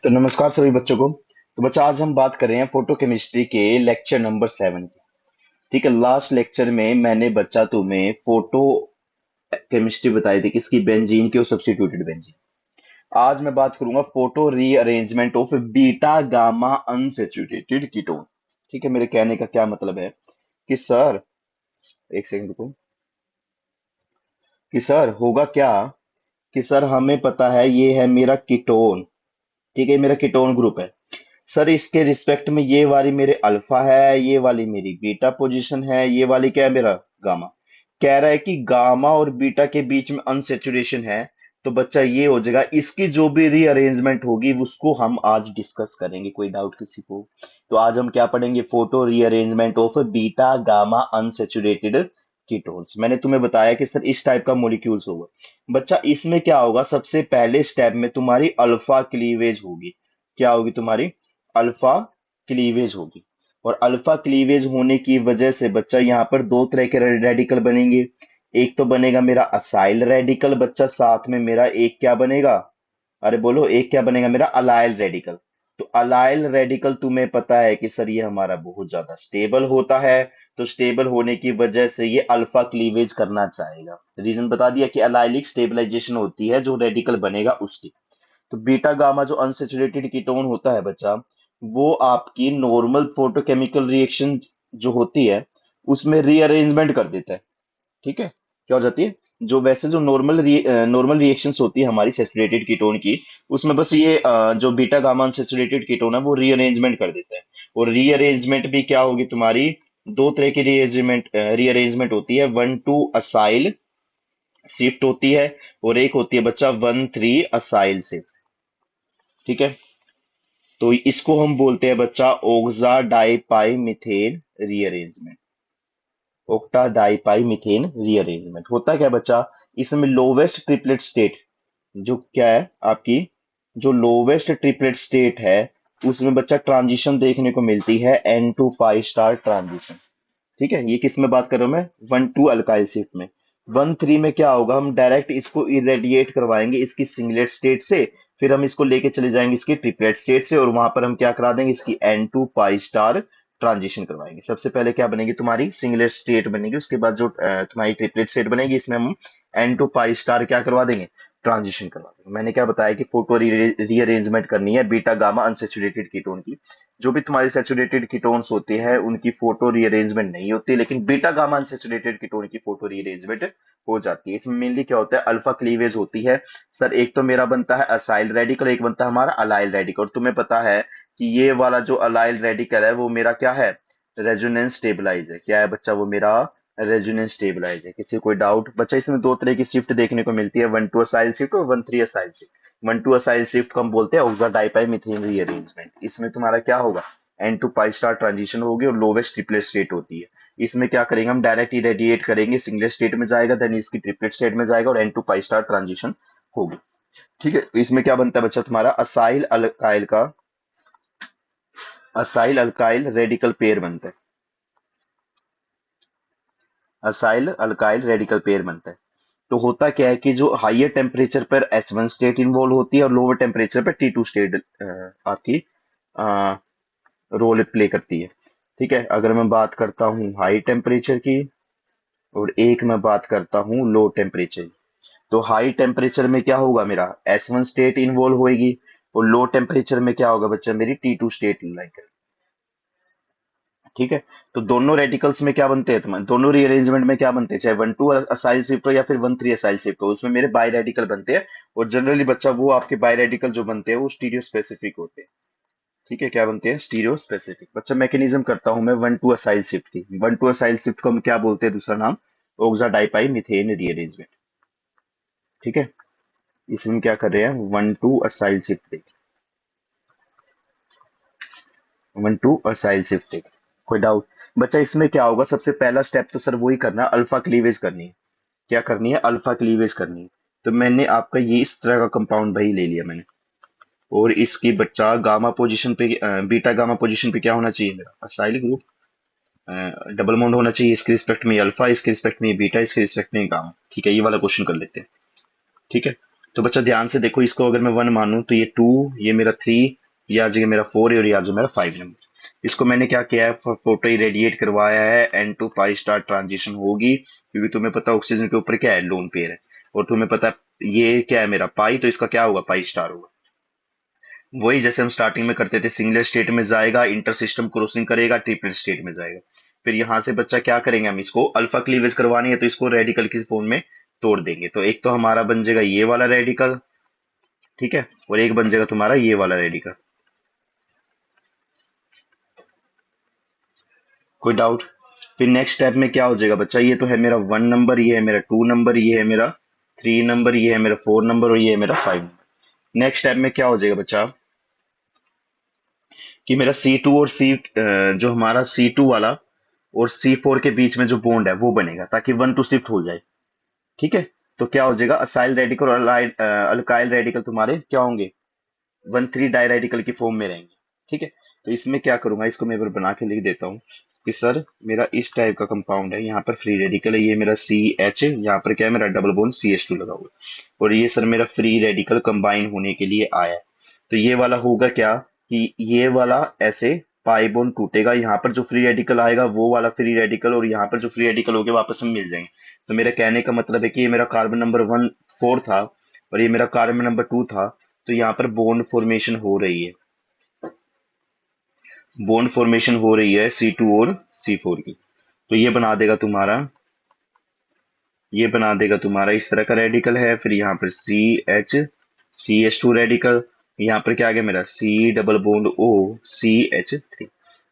तो नमस्कार सभी बच्चों को। तो बच्चा आज हम बात कर रहे हैं फोटो केमिस्ट्री के लेक्चर नंबर 7 की। ठीक है, लास्ट लेक्चर में मैंने बच्चा तुम्हें फोटो केमिस्ट्री बताई थी किसकी, बेंजीन की और सब्स्टिट्यूटेड बेंजीन। आज मैं बात करूंगा photo rearrangement of beta gamma unsaturated ketone. ठीक है, मेरे कहने का क्या मतलब है कि सर, एक सेकंड रुको, कि सर होगा क्या कि सर हमें पता है ये है मेरा कीटोन। ठीक है, मेरा कीटोन ग्रुप है। सर इसके रिस्पेक्ट में ये वाली मेरे अल्फा है, ये वाली मेरी बीटा पोजीशन है, ये वाली क्या है मेरा गामा। कह रहा है कि गामा और बीटा के बीच में अनसेचुरेशन है। तो बच्चा ये हो जाएगा, इसकी जो भी रीअरेंजमेंट होगी उसको हम आज डिस्कस करेंगे। कोई डाउट किसी को? तो आज हम क्या पढ़ेंगे? Photo rearrangement of beta gamma unsaturated ketones. मैंने तुम्हें बताया कि सर इस टाइप का मॉलिक्यूल्स होगा। बच्चा इसमें क्या होगा, सबसे पहले स्टेप में तुम्हारी अल्फा क्लीवेज होगी। क्या होगी तुम्हारी? अल्फा क्लीवेज होगी। और अल्फा क्लीवेज होने की वजह से बच्चा यहाँ पर दो तरह के रेडिकल बनेंगे। एक तो बनेगा मेरा असाइल रेडिकल बच्चा, साथ में मेरा एक क्या बनेगा? अरे बोलो, एक क्या बनेगा मेरा? Allyl radical. तो अलाइल रेडिकल तुम्हें पता है कि सर ये हमारा बहुत ज्यादा स्टेबल होता है। तो स्टेबल होने की वजह से ये अल्फा क्लीवेज करना चाहेगा। रीजन बता दिया कि अलाइलिक स्टेबलाइजेशन होती है जो रेडिकल बनेगा उसकी। तो बीटा गामा जो अनसेचुरेटेड कीटोन होता है बच्चा, वो आपकी नॉर्मल फोटोकेमिकल रिएक्शन जो होती है उसमें रीअरेंजमेंट कर देता है। ठीक है, क्या हो जाती है? जो वैसे जो नॉर्मल रिएक्शंस होती है हमारी सेचुरेटेड कीटोन की, उसमें बस ये जो बीटा गामा अनसेचुरेटेड कीटोन है वो रीअरेंजमेंट कर देता है। और रीअरेंजमेंट भी क्या होगी तुम्हारी? दो तरह की रीअरेंजमेंट होती है। वन टू असाइल शिफ्ट होती है, और एक होती है बच्चा वन थ्री असाइल शिफ्ट। ठीक है, तो इसको हम बोलते हैं बच्चा oxa di pi methane rearrangement. Octa di pi methane rearrangement होता क्या है बच्चा? इसमें लोवेस्ट ट्रिपलेट स्टेट जो क्या है आपकी, जो लोवेस्ट ट्रिपलेट स्टेट है, उसमें बच्चा ट्रांजिशन देखने को मिलती है n to pi star transition. ठीक है, ये किस में बात कर रहा हूं मैं? वन टू अल्काइल शिफ्ट में। वन थ्री में क्या होगा, हम डायरेक्ट इसको इरेडिएट करवाएंगे इसकी सिंगलेट स्टेट से। फिर हम इसको लेके चले जाएंगे इसकी ट्रिपलेट स्टेट से, और वहां पर हम क्या करा देंगे, इसकी n to pi star transition करवाएंगे। सबसे पहले क्या बनेगी तुम्हारी? सिंगलेट स्टेट बनेगी, उसके बाद जो तुम्हारी ट्रिपलेट स्टेट बनेगी इसमें हम एन टू पाई स्टार क्या करवा देंगे? ट्रांजिशन करवा देंगे। मैंने क्या बताया कि फोटो रीअरेंजमेंट करनी है बीटा गामा अनसेचुरेटेड कीटोन की। जो भी तुम्हारी सेचुरेटेड कीटोन्स होते हैं उनकी फोटो रीअरेंजमेंट नहीं होती, लेकिन बीटा गामा अनसेचुरेटेड कीटोन की फोटो रीअरेंजमेंट हो जाती है। इसमें मेनली क्या होता है? अल्फा क्लीवेज होती है। सर एक तो मेरा बनता है असाइल रेडिकल, एक बनता है हमारा अलाइल रेडिकल। और तुम्हें पता है कि ये वाला जो अलाइल रेडिकल है वो मेरा क्या है? रेजोनेंस स्टेबलाइज है। क्या है बच्चा? वो मेरा रेजोनेंस स्टेबलाइज है। किसी को कोई डाउट? बच्चा इसमें दो तरह की शिफ्ट देखने को मिलती है, वन टू असाइल शिफ्ट और one three acyl shift. One two acyl shift को हम बोलते हैं ऑक्सा डाइपाई मीथेन रीअरेंजमेंट। इसमें तुम्हारा क्या होगा? N to pi star transition होगी और लोवेस्ट ट्रिपलेट स्टेट होती है। इसमें क्या करेंगे हम? डायरेक्ट इरेडिएट करेंगे, सिंगलेट स्टेट में जाएगा, देन इसकी ट्रिपलेट स्टेट में जाएगा और n to pi star transition होगी। ठीक है, तो इसमें क्या बनता है बच्चा तुम्हारा? असाइल अल्काइल रेडिकल पेयर बनता है। असाइल अल्काइल रेडिकल पेयर बनता है। तो होता क्या है कि जो हाइयर टेम्परेचर पर H1 स्टेट इन्वॉल्व होती है और लोअर टेम्परेचर पर T2 स्टेट आपकी रोल प्ले करती है। ठीक है, अगर मैं बात करता हूँ हाई टेम्परेचर की और एक मैं बात करता हूँ लो टेम्परेचर की, तो हाई टेम्परेचर में क्या होगा? मेरा H1 स्टेट इन्वॉल्व होएगी, और लो टेम्परेचर में क्या होगा बच्चा? मेरी T2 स्टेट लाइक। ठीक है, तो दोनों रेडिकल्स में क्या बनते हैं तुम्हारे? दोनों रीअरेंजमेंट में क्या बनते हैं, चाहे वन टू असाइल शिफ्ट हो या फिर वन थ्री असाइल शिफ्ट हो, उसमें मेरे बाई रेडिकल बनते हैं। और जनरली बच्चा वो आपके बाई रेडिकल जो बनते हैं वो स्टीरियो स्पेसिफिक होते हैं। ठीक है, क्या बनते हैं? Stereo specific. बच्चा मैकेनिज्म करता हूं मैं वन टू असाइल शिफ्ट की। वन टू असाइल शिफ्ट को हम क्या बोलते हैं? दूसरा नाम ओक्सा डाइपाई मिथेन रीअरेंजमेंट। ठीक है, इसमें क्या कर रहे हैं? वन टू असाइल शिफ्ट देख, वन टू असाइल शिफ्ट देख। कोई डाउट? बच्चा इसमें क्या होगा? सबसे पहला स्टेप तो सर वही करना है, अल्फा क्लीवेज करनी है। क्या करनी है? अल्फा क्लीवेज करनी है। तो मैंने आपका ये इस तरह का कंपाउंड भाई ले लिया मैंने, और इसकी बच्चा गामा पोजीशन पे बीटा गामा पोजीशन पे क्या होना चाहिए? मेरा असाइल ग्रुप डबल बॉन्ड होना चाहिए। इसके रिस्पेक्ट में अल्फा, इसके रिस्पेक्ट में बीटा, इसके रिस्पेक्ट में गामा। ठीक है, ये वाला क्वेश्चन कर लेते हैं। ठीक है, तो बच्चा ध्यान से देखो, इसको अगर मैं 1 मानूं तो ये 2, ये मेरा 3, ये आ जाएगा मेरा 4 और ये आ जाएगा मेरा 5 नंबर। इसको मैंने क्या किया है, फोटो इरेडिएट करवाया है, n to pi star transition होगी, क्योंकि तुम्हें पता है ऑक्सीजन के ऊपर क्या है, लोन पेयर है, और तुम्हें पता है ये क्या है मेरा पाई, तो इसका क्या होगा, पाई स्टार होगा। वही जैसे हम स्टार्टिंग में करते थे, सिंगल स्टेट में जाएगा, इंटर सिस्टम क्रॉसिंग करेगा, ट्रिपल स्टेट में जाएगा। फिर यहां से बच्चा क्या करेंगे, हम इसको अल्फा क्लीवेज करवानी है तो इसको रेडिकल की फॉर्म में तोड़ देंगे। तो एक तो हमारा बन जाएगा ये वाला रेडिकल, ठीक है, और एक बन जाएगा तुम्हारा ये वाला रेडिकल। कोई डाउट? फिर नेक्स्ट स्टेप में क्या हो जाएगा बच्चा, ये तो है मेरा 1 नंबर, ये है मेरा 2 नंबर, ये है मेरा 3 नंबर, ये है मेरा 4 नंबर और ये है मेरा 5 नंबर। नेक्स्ट स्टेप में क्या हो जाएगा बच्चा, कि मेरा C2 और जो हमारा C2 वाला और C4 के बीच में जो बॉन्ड है वो बनेगा, ताकि 1 2 शिफ्ट हो जाए। ठीक है, तो क्या हो जाएगा, असाइल रेडिकल और अल्काइल रेडिकल तुम्हारे क्या होंगे, 1 3 डाई रेडिकल की फॉर्म में रहेंगे। ठीक है, तो इसमें क्या करूंगा, इसको मैं एक बार बना के लिख देता हूँ कि सर मेरा इस टाइप का कंपाउंड है, यहाँ पर फ्री रेडिकल है, ये मेरा CH, यहाँ पर क्या है मेरा डबल बॉन्ड CH2 लगा हुआ है, और ये सर मेरा फ्री रेडिकल कंबाइन होने के लिए आया है। तो ये वाला होगा क्या, कि ये वाला ऐसे पाई बॉन्ड टूटेगा, यहाँ पर जो फ्री रेडिकल आएगा वो वाला फ्री रेडिकल, और यहाँ पर जो फ्री रेडिकल हो गया वापस में मिल जाएंगे। तो मेरा कहने का मतलब है कि ये मेरा कार्बन नंबर 1 4 था और ये मेरा कार्बन नंबर 2 था, तो यहाँ पर बॉन्ड फॉर्मेशन हो रही है, बॉन्ड फॉर्मेशन हो रही है C2 और C4 की। तो ये बना देगा तुम्हारा इस तरह का रेडिकल है। फिर यहाँ पर CH रेडिकल, यहाँ पर क्या आ गया मेरा C double bond O CH3।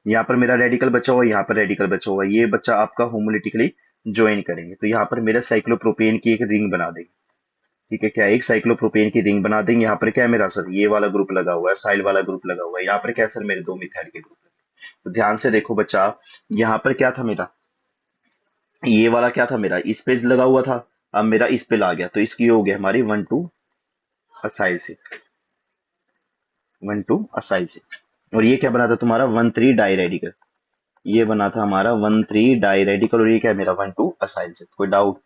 यहाँ पर मेरा रेडिकल बचा हुआ, यहाँ पर रेडिकल बचा हुआ, ये बच्चा आपका होमोलिटिकली ज्वाइन करेंगे, तो यहाँ पर मेरा साइक्लोप्रोपेन की एक रिंग बना देंगे। ठीक है, क्या एक साइक्लोप्रोपेन की रिंग बना देंगे। यहाँ पर क्या है मेरा सर, ये वाला ग्रुप लगा हुआ है, साइल वाला ग्रुप लगा हुआ है, यहाँ पर क्या है सर, मेरे 2 मिथाइल के ग्रुप। तो ध्यान से देखो बच्चा, यहाँ पर क्या था मेरा, ये वाला क्या था मेरा, इस पेज लगा हुआ था, अब मेरा इस पे ला गया, तो इसकी हो गया हमारी 1 2 असाइल से, 1 2 असाइल से। और ये क्या बना था तुम्हारा, 1 3 डाई रेडिकल, ये बना था हमारा 1 3 डाई रेडिकल, और ये क्या है मेरा 1 2 असाइल से। कोई डाउट?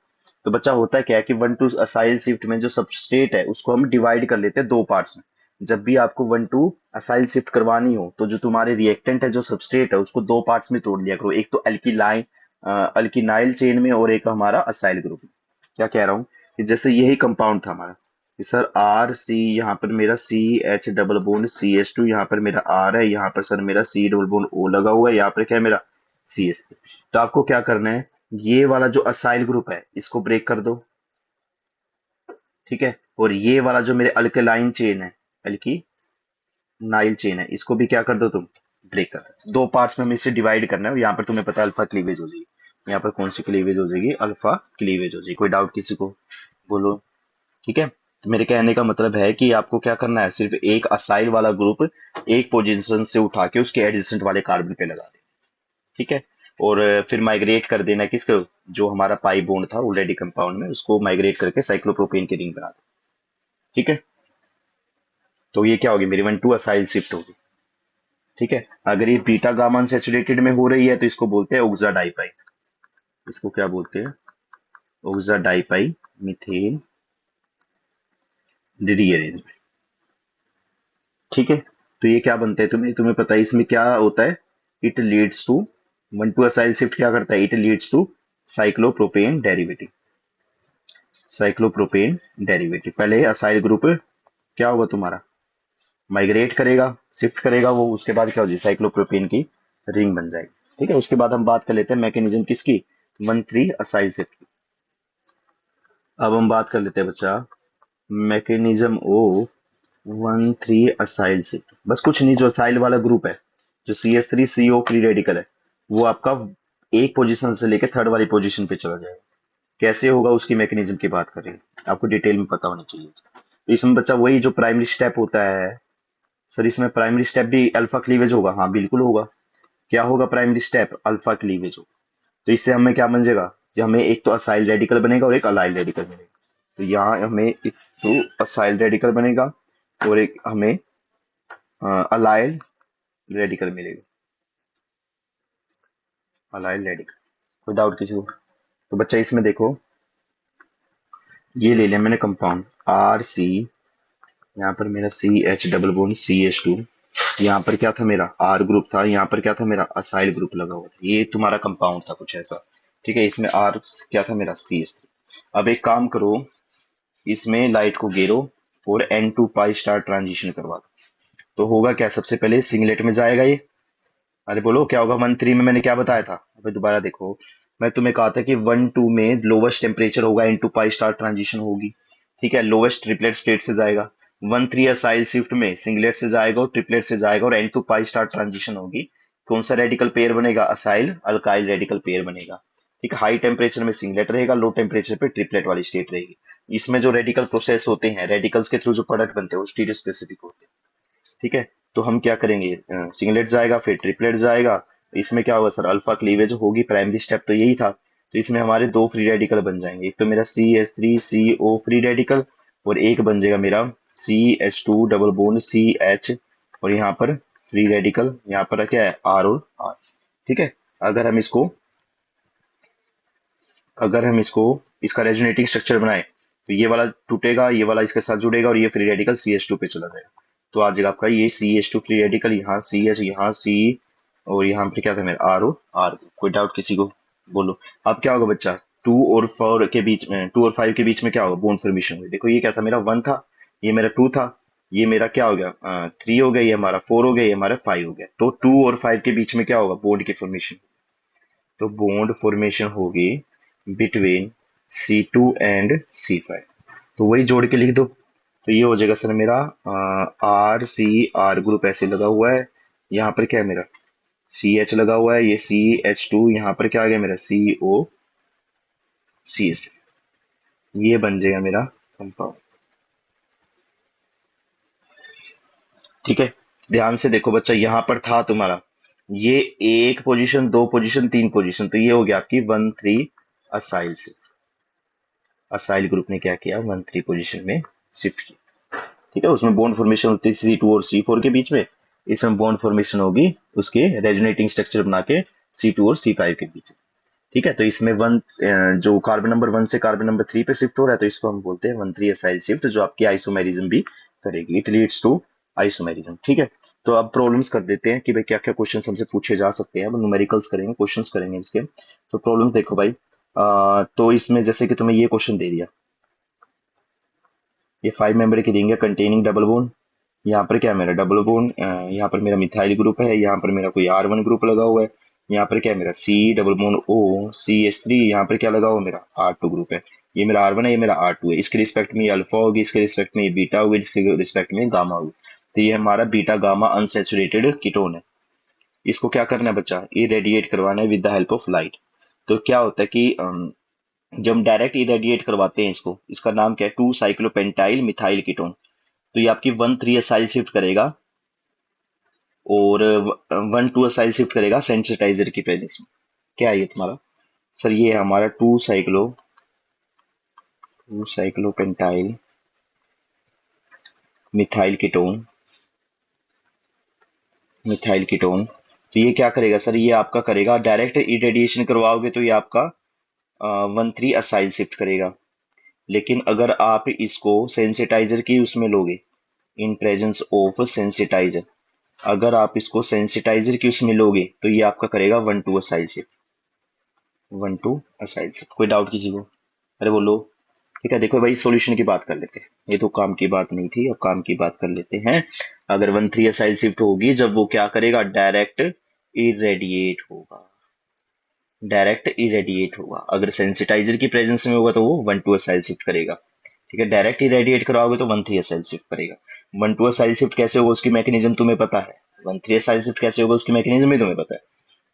तो बच्चा होता है क्या है कि 1 2 असाइल शिफ्ट में जो सबस्ट्रेट है उसको हम डिवाइड कर लेते हैं 2 पार्ट्स में। जब भी आपको 1 2 असाइल शिफ्ट करवानी हो तो जो तुम्हारे रिएक्टेंट है, जो सबस्ट्रेट है, उसको 2 पार्ट्स में तोड़ लिया करो, एक तो अल्कीलाइन अल्कीनाइल चेन में और एक हमारा असाइल ग्रुप में। क्या कह रहा हूँ, कि जैसे यही कंपाउंड था हमारा, कि सर RC, यहाँ पर मेरा CH डबल बॉन्ड CH2, यहाँ पर मेरा R है, यहाँ पर सर मेरा C डबल बॉन्ड O लगा हुआ है, यहाँ पर क्या है मेरा CH3। तो आपको क्या करना है, ये वाला जो असाइल ग्रुप है इसको ब्रेक कर दो। ठीक है, और ये वाला जो मेरे अल्केलाइन चेन है, अल्की नाइल चेन है, इसको भी क्या कर दो तुम, ब्रेक कर दो। 2 पार्ट्स में हमें इसे डिवाइड करना है, यहाँ पर तुम्हें पता है अल्फा क्लीवेज हो जाएगी, यहाँ पर कौन सी क्लीवेज हो जाएगी, अल्फा क्लीवेज हो जाएगी। कोई डाउट किसी को, बोलो। ठीक है, तो मेरे कहने का मतलब है कि आपको क्या करना है, सिर्फ एक असाइल वाला ग्रुप एक पोजीशन से उठा के उसके एडजेसेंट वाले कार्बन पे लगा देना। ठीक है, और फिर माइग्रेट कर देना किसको, जो हमारा पाई बॉन्ड था ऑलरेडी कंपाउंड में, उसको माइग्रेट करके साइक्लोप्रोपेन की रिंग बना दो। ठीक है, तो ये क्या होगी, मेरी 1 2 असाइल शिफ्ट होगी। ठीक है, अगर ये बीटा गामा अनसैचुरेटेड में हो रही है तो इसको बोलते हैं ऑक्सा डाइपाई, इसको क्या बोलते हैं, ऑक्सा डाइपाई मीथेन रीअरेंजमेंट। ठीक है, तो ये क्या बनता है, तुम्हें पता है इसमें क्या होता है, it leads to 1 2 acyl shift क्या करता है, it leads to cyclopropane derivative, cyclopropane derivative. पहले असाइल ग्रुप क्या होगा तुम्हारा, माइग्रेट करेगा, शिफ्ट करेगा वो, उसके बाद क्या हो जाएगी, साइक्लोप्रोपेन की रिंग बन जाएगी। ठीक है, उसके बाद हम बात कर लेते हैं मैकेनिज्म किसकी, 1 3 असाइल शिफ्ट की। अब हम बात कर लेते हैं बच्चा मैकेनिज्म ओ 1 3 असाइल शिफ्ट। बस कुछ नहीं, जो असाइल वाला ग्रुप है, जो CH3CO फ्री रेडिकल है, वो आपका एक पोजीशन से लेकर थर्ड वाली पोजीशन पे चला जाएगा। कैसे होगा उसकी मैकेनिज्म की बात करें, आपको डिटेल में पता होनी चाहिए। तो इसमें बच्चा वही जो प्राइमरी स्टेप होता है, सर इसमें प्राइमरी स्टेप भी अल्फा क्लीवेज होगा, हाँ बिल्कुल होगा। क्या होगा प्राइमरी स्टेप, अल्फा क्लीवेज होगा। तो इससे हमें क्या बन जाएगा, कि हमें एक तो असाइल रेडिकल बनेगा और एक अलाइल रेडिकल बनेगा। तो यहाँ हमें एक तो असाइल रेडिकल बनेगा और एक हमें अलाइल रेडिकल मिलेगा, अलाइल रेडिकल। कोई डाउट किसी को? तो बच्चा इसमें देखो, ये ले लिया मैंने कंपाउंड आर सी, यहाँ पर मेरा C H double bond CH2, यहाँ पर क्या था मेरा आर ग्रुप था, यहाँ पर क्या था मेरा असाइल ग्रुप लगा हुआ था, ये तुम्हारा कंपाउंड था कुछ ऐसा। ठीक है, इसमें आर क्या था मेरा CH3। अब एक काम करो, इसमें लाइट को गेरो और N2 पाई स्टार ट्रांजिशन करवा दो। तो होगा क्या, सबसे पहले सिंगलेट में जाएगा ये। अरे बोलो क्या होगा, 1 3 में मैंने क्या बताया था, अबे दोबारा देखो। मैं तुम्हें कहा था कि 1 2 में लोवेस्ट टेम्परेचर होगा, इनटू पाई स्टार ट्रांजिशन होगी। ठीक है, लोवेस्ट ट्रिपलेट स्टेट से जाएगा। 1 3 असाइल शिफ्ट में सिंगलेट से जाएगा और ट्रिपलेट से जाएगा और N2 पाई स्टार ट्रांजिशन होगी। कौन सा रेडिकल पेयर बनेगा, असाइल अल्काइल रेडिकल पेयर बनेगा। ठीक है, हाई टेम्परेचर में सिंगलेट रहेगा, लो टेम्परेचर पे ट्रिपलेट वाली स्टेट रहेगी। इसमें जो रेडिकल प्रोसेस होते हैं, रेडिकल्स के थ्रू जो प्रोडक्ट बनते हैं वो स्टीरियो स्पेसिफिक होते हैं। ठीक है, तो हम क्या करेंगे, सिंगलेट जाएगा फिर ट्रिपलेट जाएगा। इसमें क्या होगा सर, अल्फा क्लीवेज होगी, प्राइमरी स्टेप तो यही था। तो इसमें हमारे दो फ्री रेडिकल बन जाएंगे, एक तो मेरा CH3CO फ्री रेडिकल, और एक बन जाएगा मेरा CH2 डबल बॉन्ड CH, और यहाँ पर फ्री रेडिकल, यहाँ पर क्या है R और R। ठीक है, अगर हम इसको अगर हम इसको इसका रेजोनेटिंग स्ट्रक्चर बनाए, तो ये वाला टूटेगा, ये वाला इसके साथ जुड़ेगा, और ये फ्री रेडिकल CH2 पे चला जाएगा। तो आ जाएगा आपका ये CH2 फ्री रेडिकल, यहाँ CH, यहाँ C, और यहाँ पे क्या था मेरा R और R। कोई डाउट किसी को, बोलो। अब क्या होगा बच्चा, 2 और 5 के बीच में क्या होगा, बॉन्ड फॉर्मेशन हुई। देखो ये क्या था मेरा 1 था, ये मेरा 2 था, ये मेरा क्या हो गया 3 हो गया, ये हमारा 4 हो गया, ये हमारा 5 हो गया। तो 2 और 5 के बीच में क्या होगा, बॉन्ड की फॉर्मेशन। तो बॉन्ड फॉर्मेशन होगी बिटवीन C2 एंड C5। तो वही जोड़ के लिख दो। तो ये हो जाएगा सर मेरा RCR ग्रुप ऐसे लगा हुआ है, यहाँ पर क्या है मेरा CH लगा हुआ है, ये CH2, यहाँ पर क्या आ गया मेरा COCH। ये बन जाएगा मेरा कंपाउंड। ठीक है, ध्यान से देखो बच्चा, यहाँ पर था तुम्हारा ये एक पोजीशन, दो पोजीशन, तीन पोजीशन, तो ये हो गया आपकी 1 3 असाइल से। असाइल ग्रुप ने क्या किया, 1 3 पोजीशन में शिफ्ट किया। ठीक है, उसमें बॉन्ड फॉर्मेशन होती है C2 और C4 के बीच में, इसमें बॉन्ड फॉर्मेशन होगी उसके रेजोनेटिंग स्ट्रक्चर बना के C2 और C5 के बीच में। ठीक है, तो इसमें जो कार्बन नंबर 1 से कार्बन नंबर 3 पे शिफ्ट हो रहा है, तो इसको हम बोलते हैं 1 3 असाइल शिफ्ट, जो आपकी आइसोमेरिज्म भी करेगी, इट लीड्स टू आइसोमेरिज्म। ठीक है, तो अब प्रॉब्लम्स कर देते हैं कि भाई क्या क्या क्वेश्चंस हमसे पूछे जा सकते हैं। अब न्यूमेरिकल्स करेंगे, क्वेश्चंस करेंगे इसके। तो प्रॉब्लम्स देखो भाई, तो इसमें जैसे कि तुम्हें ये क्वेश्चन दे दिया, ये 5 मेंबर की रिंग है कंटेनिंग डबल बोन। यहाँ पर क्या है मेरा डबल बोन, यहाँ पर मेरा मिथाइल ग्रुप है, यहाँ पर मेरा कोई R1 ग्रुप लगा हुआ है, यहाँ पर क्या है मेरा C डबल बोन OCH3, यहाँ पर क्या लगा हुआ है मेरा R2 ग्रुप है। ये मेरा R1 है, ये मेरा R2 है, इसके रिस्पेक्ट में ये अल्फा होगी, इसके रिस्पेक्ट में ये बीटा होगी, इसके रिस्पेक्ट में गामा होगी। तो ये हमारा बीटा गामा अनसेचुरेटेड कीटोन है। इसको क्या करना है बच्चा, ये रेडिएट करवाना है with the help of light. तो क्या होता है कि जब हम डायरेक्ट इरेडिएट करवाते हैं इसको, इसका नाम क्या है, 2 साइक्लोपेंटाइल मिथाइल कीटोन। तो ये आपकी 1 3 असाइल शिफ्ट करेगा, और 1 2 असाइल शिफ्ट करेगा सेंसिटाइजर की प्रेजेंस में। क्या है ये तुम्हारा, सर ये है हमारा 2 साइक्लोपेंटाइल मिथाइल कीटोन, मिथाइल कीटोन। तो ये क्या करेगा सर, ये आपका करेगा डायरेक्ट इरेडिएशन करवाओगे तो ये आपका 1 3 असाइल शिफ्ट करेगा। लेकिन अगर आप इसको सेंसिटाइजर की उसमें लोगे, इन प्रेजेंस ऑफ सेंसिटाइजर, अगर आप इसको सेंसिटाइजर की उसमें लोगे तो ये आपका करेगा 1 2 असाइल शिफ्ट, 1 2 असाइल शिफ्ट। कोई डाउट किसी को, अरे बोलो। ठीक है, देखो भाई सॉल्यूशन की बात कर लेते हैं, ये तो काम की बात नहीं थी, अब काम की बात कर लेते हैं। अगर 1 3 असाइल शिफ्ट होगी, जब वो क्या करेगा, डायरेक्ट इरेडिएट होगा, डायरेक्ट इरेडिएट होगा। अगर सेंसिटाइजर की प्रेजेंस में होगा तो वो 1 2 असाइल शिफ्ट करेगा। ठीक है, डायरेक्ट इरेडिएट कराओगे तो 1 3 असाइल शिफ्ट करेगा। 1 2 असाइल शिफ्ट कैसे होगा उसकी मैकेनिज्म तुम्हें पता है, 1 3 असाइल शिफ्ट कैसे होगा उसकी मैकेनिज्म भी तुम्हें पता है।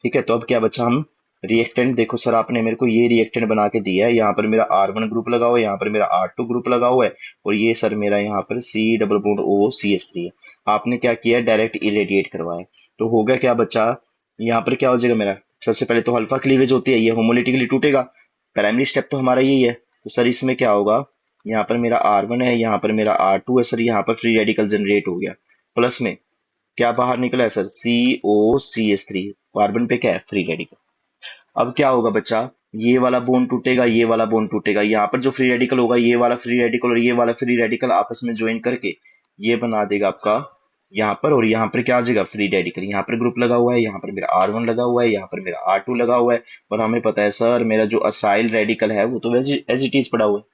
ठीक है, तो अब क्या बचा, हम रिएक्टेंट, देखो सर आपने मेरे को ये रिएक्टेंट बना के दिया है, यहाँ पर मेरा R1 ग्रुप लगा हुआ है, यहाँ पर मेरा R2 ग्रुप लगा हुआ है, और ये सर मेरा यहाँ पर C डबल बॉन्ड OCH3 है। आपने क्या किया, डायरेक्ट इरेडिएट करवाया। तो होगा क्या बच्चा, यहाँ पर क्या हो जाएगा मेरा, सबसे पहले तो अल्फा क्लीवेज होती है, ये होमोलिटिकली टूटेगा। प्राइमरी स्टेप तो हमारा यही है। तो सर इसमें क्या होगा, यहाँ पर मेरा R1 है, यहाँ पर मेरा R2 है, सर यहाँ पर फ्री रेडिकल जनरेट हो गया। प्लस में क्या बाहर निकला है सर, COCH3, कार्बन पे क्या है, फ्री रेडिकल। अब क्या होगा बच्चा, ये वाला बॉन्ड टूटेगा, ये वाला बॉन्ड टूटेगा, यहाँ पर जो फ्री रेडिकल होगा, ये वाला फ्री रेडिकल और ये वाला फ्री रेडिकल आपस में ज्वाइन करके ये बना देगा आपका यहाँ पर, और यहाँ पर क्या आ जाएगा फ्री रेडिकल। यहाँ पर ग्रुप लगा हुआ है, यहाँ पर मेरा R1 लगा हुआ है, यहाँ पर मेरा R2 लगा हुआ है, और हमें पता है सर मेरा जो असाइल रेडिकल है वो तो वैसे एज इट इज पड़ा हुआ है।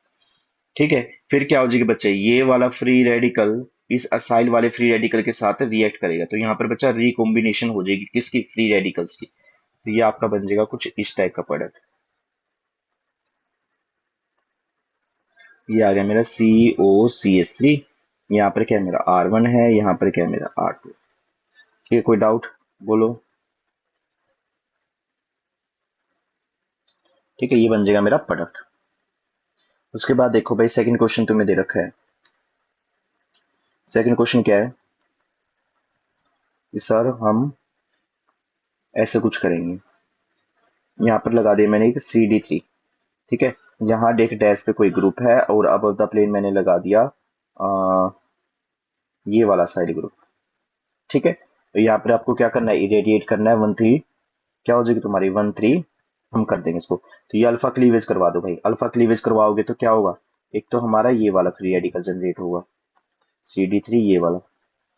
ठीक है, फिर क्या हो जाएगा बच्चे, ये वाला फ्री रेडिकल इस असाइल वाले फ्री रेडिकल के साथ रिएक्ट करेगा, तो यहाँ पर बच्चा रिकॉम्बिनेशन हो जाएगी किसकी, फ्री रेडिकल्स की। तो ये आपका बन जाएगा कुछ इस टाइप का प्रोडक्ट। ये आ गया मेरा COCH3। यहाँ पर क्या है मेरा R1 है, यहाँ पर क्या है मेरा R2। ठीक है, कोई डाउट बोलो। ठीक है, ये बन जाएगा मेरा प्रोडक्ट। उसके बाद देखो भाई, सेकंड क्वेश्चन तुम्हें दे रखा है। सेकंड क्वेश्चन क्या है कि सर हम ऐसे कुछ करेंगे। यहाँ पर लगा दिया मैंने एक CD3। ठीक है, यहाँ देख डैश पे कोई ग्रुप है और अब द प्लेन मैंने लगा दिया ये वाला साइड ग्रुप। ठीक है, तो यहाँ पर आपको क्या करना है, इरेडिएट करना है 1 3। क्या हो जाएगी तुम्हारी 1 3, हम कर देंगे इसको। तो ये अल्फा क्लीवेज करवा दो भाई, अल्फा क्लीवेज करवाओगे तो क्या होगा, एक तो हमारा ये वाला फ्री रेडिकल जनरेट होगा CD3 ये वाला,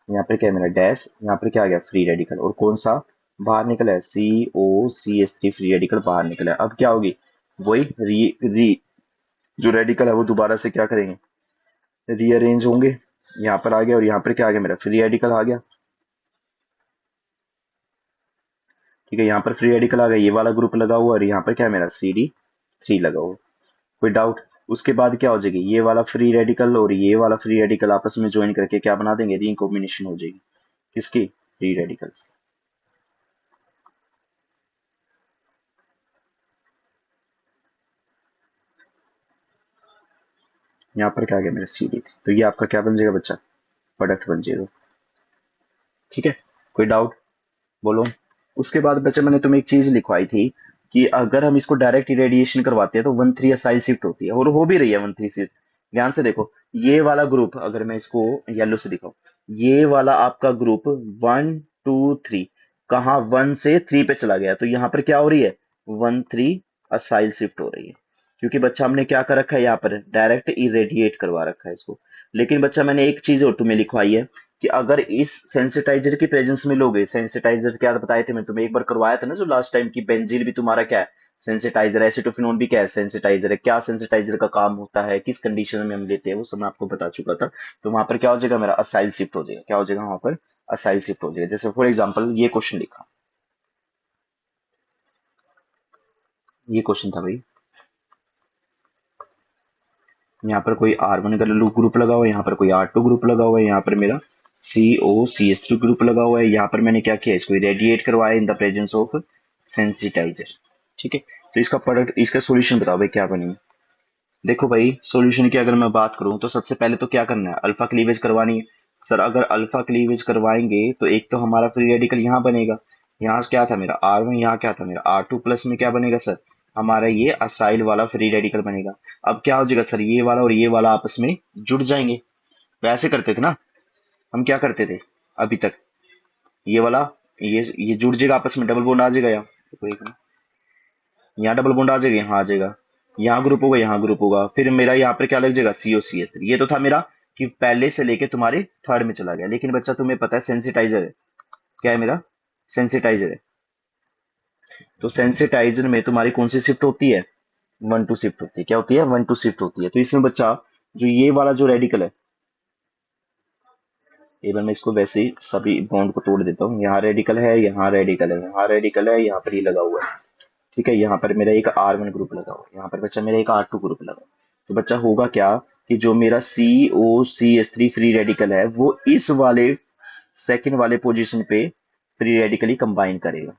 यहाँ पर क्या है मेरा डैश, यहाँ पर क्या आ गया फ्री रेडिकल, और कौन सा बाहर निकला है, COCH3 फ्री रेडिकल बाहर निकला है। अब क्या होगी, वही जो रेडिकल है वो दोबारा से क्या करेंगे, रीअरेंज होंगे। यहाँ पर आ गया, और यहाँ पर क्या आ गया मेरा फ्री रेडिकल आ गया। ठीक है, यहाँ पर फ्री रेडिकल आ गया, ये वाला ग्रुप लगा हुआ, और यहाँ पर क्या है मेरा CD3 लगा हुआ। कोई डाउट। उसके बाद क्या हो जाएगी, ये वाला फ्री रेडिकल और ये वाला फ्री रेडिकल आपस में ज्वाइन करके क्या बना देंगे, रिंग कॉम्बिनेशन हो जाएगी किसकी, फ्री रेडिकल्स। यहाँ पर क्या आ गया मेरा CD3, तो ये आपका क्या बन जाएगा बच्चा, प्रोडक्ट बन जाएगा। ठीक है, कोई डाउट बोलो। उसके बाद बच्चे मैंने तुम्हें एक चीज लिखवाई थी कि अगर हम इसको डायरेक्ट इरेडिएशन करवाते हैं तो 1 3 असाइल शिफ्ट होती है, और हो भी रही है 1 3 शिफ्ट। ध्यान से देखो, ये वाला ग्रुप अगर मैं इसको येलो से दिखाऊं, ये वाला आपका ग्रुप 1 2 3 कहाँ 1 से 3 पे चला गया, तो यहाँ पर क्या हो रही है, 1 3 असाइल शिफ्ट हो रही है, क्योंकि बच्चा हमने क्या कर रखा है, यहाँ पर डायरेक्ट इरेडिएट करवा रखा है इसको। लेकिन बच्चा मैंने एक चीज और तुम्हें लिखवाई है कि अगर इस सेंसिटाइजर की प्रेजेंस में लोगे, सेंसिटाइजर क्या बताए थे मैं तुम्हें, एक बार करवाया था ना जो लास्ट टाइम की, बेंजीन भी तुम्हारा क्या है सेंसिटाइजर है, एसिटोफिनोन भी क्या है सेंसिटाइजर है, क्या सेंसिटाइजर का काम होता है, किस कंडीशन में हम लेते हैं वो सब मैं आपको बता चुका था। तो वहां पर क्या हो जाएगा मेरा असाइल शिफ्ट हो जाएगा, क्या हो जाएगा वहां पर असाइल शिफ्ट हो जाएगा। जैसे फॉर एग्जाम्पल ये क्वेश्चन लिखा, ये क्वेश्चन था भाई, यहाँ पर कोई R1 का ग्रुप लगा हुआ है, यहाँ पर कोई R2 ग्रुप लगा हुआ है, यहाँ पर मेरा COCH3 ग्रुप लगा हुआ है, यहाँ पर मैंने क्या किया, इसको रेडिएट करवाया इन द प्रेजेंस ऑफ सेंसिटाइजर। ठीक है, तो इसका प्रोडक्ट, इसका सॉल्यूशन बताओ भाई क्या बनेगा। देखो भाई, सॉल्यूशन की अगर मैं बात करूं तो सबसे पहले तो क्या करना है, अल्फा क्लीवेज करवानी है। सर अगर अल्फा क्लीवेज करवाएंगे तो एक तो हमारा फ्री रेडिकल यहाँ बनेगा, यहाँ क्या था मेरा R1, यहाँ क्या था मेरा R2 प्लस में क्या बनेगा सर, हमारा ये असाइल वाला फ्री रेडिकल बनेगा। अब क्या हो जाएगा सर, ये वाला और ये वाला आपस में जुड़ जाएंगे। वैसे करते थे ना, हम क्या करते थे अभी तक, ये वाला ये जुड़ जाएगा आपस में, डबल बॉन्ड आ जाएगा, यहाँ देखो एक मिनट, यहाँ डबल बॉन्ड आ जाएगा, यहाँ आ जाएगा, यहाँ ग्रुप होगा, यहाँ ग्रुप होगा, फिर मेरा यहाँ पर क्या लग जाएगा COCH3। ये तो था मेरा कि पहले से लेके तुम्हारे थर्ड में चला गया, लेकिन बच्चा तुम्हें पता है सेंसिटाइजर है, क्या है मेरा सेंसिटाइजर है। तो सेंसिटाइजर में तुम्हारी कौन सी शिफ्ट होती है, 1 2 शिफ्ट होती है, क्या होती है 1 2 शिफ्ट होती है। तो इसमें बच्चा जो ये वाला जो रेडिकल है, एक बार मैं इसको वैसे ही सभी बॉन्ड को तोड़ देता हूँ, यहाँ रेडिकल है, यहाँ रेडिकल है, यहाँ रेडिकल है, यहाँ पर ये लगा हुआ है। ठीक है, यहाँ पर मेरा एक R1 ग्रुप लगा हुआ है, यहाँ पर बच्चा मेरा एक R2 ग्रुप लगा हुआ है। तो बच्चा होगा क्या कि जो मेरा COCH3 फ्री रेडिकल है वो इस वाले सेकंड वाले पोजीशन पे फ्री रेडिकली कंबाइन करेगा।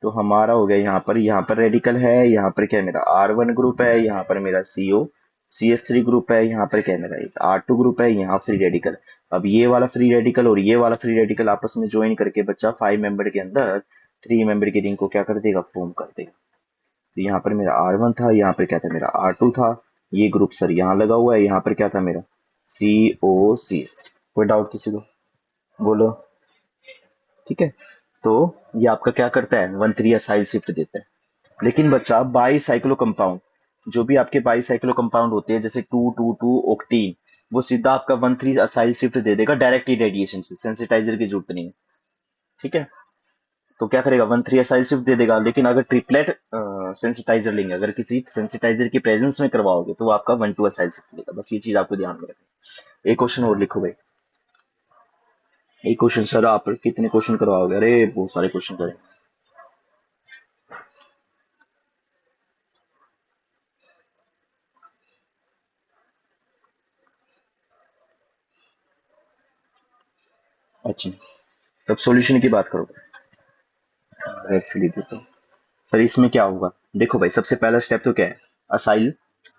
तो हमारा हो गया यहाँ पर रेडिकल है, यहाँ पर क्या है मेरा R1 ग्रुप है, यहाँ पर मेरा COCH3 ग्रुप है, यहाँ पर क्या है मेरा एक R2 ग्रुप है, यहाँ फ्री रेडिकल। अब ये वाला फ्री रेडिकल और ये वाला फ्री रेडिकल आपस में ज्वाइन करके बच्चा 5 मेंबर के अंदर 3 मेंबर की रिंग को क्या कर देगा, फॉर्म कर देगा। तो यहाँ पर मेरा R1 था, यहाँ पर क्या था मेरा R2 था, ये ग्रुप सर यहाँ लगा हुआ है, यहाँ पर क्या था मेरा COCH3। कोई डाउट किसी को बोलो। ठीक है, तो ये आपका क्या करता है 1 3 असाइल शिफ्ट देता है। लेकिन बच्चा बाई साइक्लो कंपाउंड, जो भी आपके बाई साइक्लो कंपाउंड होते हैं जैसे टू टू टू ओक्टीन, वो सीधा आपका 1,3 असाइल शिफ्ट दे देगा डायरेक्टली रेडिएशन से, सेंसिटाइजर की जरूरत नहीं है। ठीक है, तो क्या करेगा 1,3 असाइल शिफ्ट दे देगा। लेकिन अगर ट्रिपलेट सेंसिटाइजर लेंगे, अगर किसी सेंसिटाइजर की प्रेजेंस में करवाओगे तो वो आपका 1,2 असाइल शिफ्ट देगा। बस ये चीज आपको ध्यान में रखना। एक क्वेश्चन और लिखो भाई। एक क्वेश्चन सर, आप कितने क्वेश्चन करवाओगे? अरे बहुत सारे क्वेश्चन करें। अच्छा, तब सॉल्यूशन की बात करो। रेक्स लिख देता हूँ। सर इसमें क्या होगा, देखो भाई सबसे पहला स्टेप तो क्या है, असाइल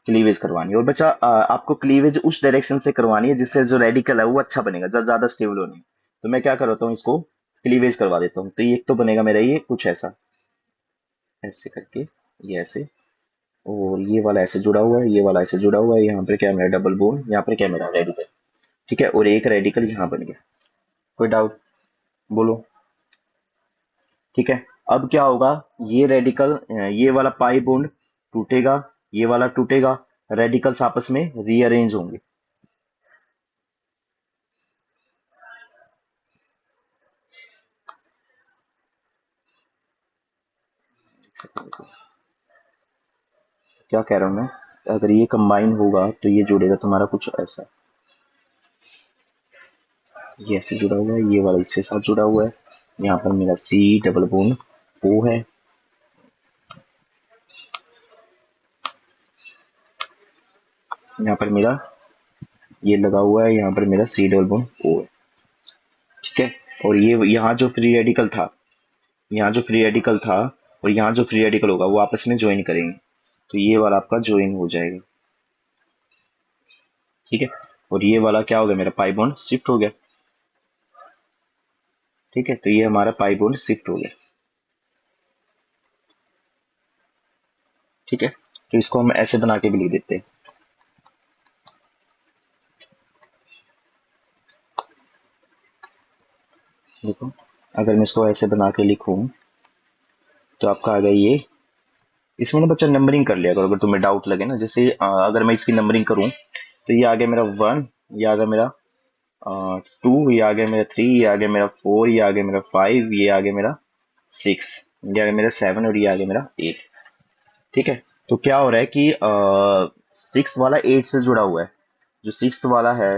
क्लीवेज करवानी है। और बच्चा आपको क्लीवेज उस डायरेक्शन से करवानी है जिससे जो रेडिकल है वो अच्छा बनेगा, ज्यादा स्टेबल होने। तो मैं क्या करता हूँ, इसको क्लीवेज करवा देता हूँ। तो ये एक तो बनेगा मेरा ये कुछ ऐसा, ऐसे करके, ये ऐसे, और ये वाला ऐसे जुड़ा हुआ है, ये वाला ऐसे जुड़ा हुआ है। यहाँ पर क्या है मेरा डबल बोन, यहाँ पर क्या है मेरा रेडिकल। ठीक है, और एक रेडिकल यहाँ बन गया। कोई डाउट बोलो। ठीक है, अब क्या होगा, ये रेडिकल, ये वाला पाई बॉन्ड टूटेगा, ये वाला टूटेगा, रेडिकल्स आपस में रीअरेंज होंगे। क्या कह रहा हूं मैं, अगर ये कंबाइन होगा तो ये जुड़ेगा तुम्हारा कुछ ऐसा, ये ऐसे जुड़ा हुआ है, ये वाला इसके साथ जुड़ा हुआ है। यहाँ पर मेरा सी डबल बॉन्ड ओ है, यहाँ पर मेरा ये लगा हुआ है, यहाँ पर मेरा सी डबल बॉन्ड ओ है। ठीक है, और ये यहाँ जो फ्री रेडिकल था, यहाँ जो फ्री रेडिकल था और यहाँ जो फ्री रेडिकल होगा वो आपस में ज्वाइन करेंगे, तो ये वाला आपका ज्वाइन हो जाएगा। ठीक है, और ये वाला क्या हो गया, मेरा पाई बॉन्ड शिफ्ट हो गया। ठीक है, तो ये हमारा पाई बॉन्ड शिफ्ट हो गया। ठीक है, तो इसको हम ऐसे बना के भी लिख देते हैं। देखो, अगर मैं इसको ऐसे बना के लिखूं तो आपका आ गया ये। इसमें ना बच्चा नंबरिंग कर लिया करो अगर तुम्हें डाउट लगे ना। जैसे अगर मैं इसकी नंबरिंग करूं तो ये आ गया मेरा 1, ये आ गया मेरा 2, ये आ गया मेरा 3, ये आ गया मेरा 4, ये आ गया मेरा 5, ये आ गया मेरा 6, ये आ गया मेरा 7, और ये आ गया मेरा 8। ठीक है, तो क्या हो रहा है कि 6 वाला 8 से जुड़ा हुआ है, जो 6 वाला है